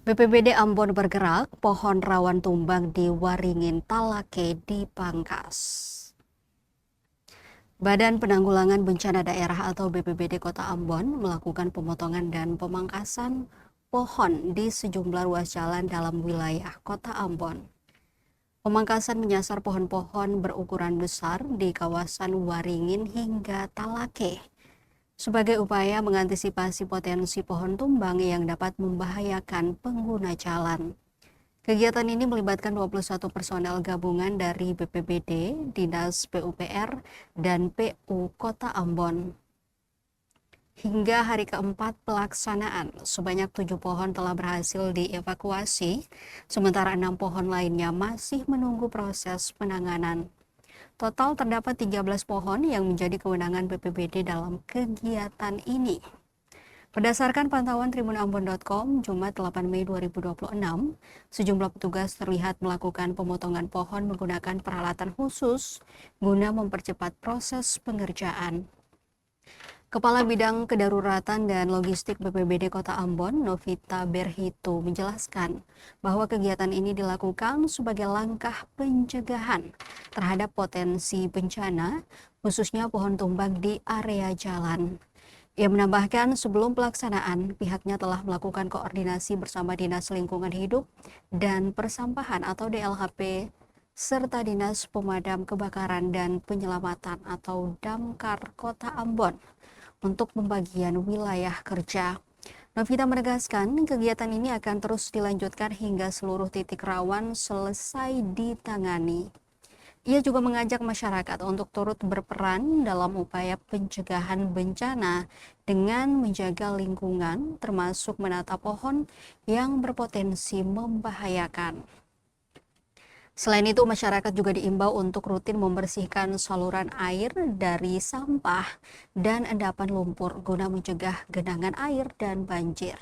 BPBD Ambon bergerak, pohon rawan tumbang di Waringin Talake dipangkas. Badan Penanggulangan Bencana Daerah atau BPBD Kota Ambon melakukan pemotongan dan pemangkasan pohon di sejumlah ruas jalan dalam wilayah Kota Ambon. Pemangkasan menyasar pohon-pohon berukuran besar di kawasan Waringin hingga Talake sebagai upaya mengantisipasi potensi pohon tumbang yang dapat membahayakan pengguna jalan. Kegiatan ini melibatkan 21 personel gabungan dari BPBD, Dinas PUPR, dan PU Kota Ambon. Hingga hari keempat pelaksanaan, sebanyak 7 pohon telah berhasil dievakuasi, sementara 6 pohon lainnya masih menunggu proses penanganan. Total terdapat 13 pohon yang menjadi kewenangan BPBD dalam kegiatan ini. Berdasarkan pantauan tribunambon.com, Jumat 8 Mei 2026, sejumlah petugas terlihat melakukan pemotongan pohon menggunakan peralatan khusus guna mempercepat proses pengerjaan. Kepala Bidang Kedaruratan dan Logistik BPBD Kota Ambon, Novita Berhito, menjelaskan bahwa kegiatan ini dilakukan sebagai langkah pencegahan terhadap potensi bencana, khususnya pohon tumbang di area jalan. Ia menambahkan sebelum pelaksanaan, pihaknya telah melakukan koordinasi bersama Dinas Lingkungan Hidup dan Persampahan atau DLHP, serta Dinas Pemadam Kebakaran dan Penyelamatan atau Damkar Kota Ambon untuk pembagian wilayah kerja. Novita menegaskan kegiatan ini akan terus dilanjutkan hingga seluruh titik rawan selesai ditangani. Ia juga mengajak masyarakat untuk turut berperan dalam upaya pencegahan bencana dengan menjaga lingkungan, termasuk menata pohon yang berpotensi membahayakan. Selain itu, masyarakat juga diimbau untuk rutin membersihkan saluran air dari sampah dan endapan lumpur guna mencegah genangan air dan banjir.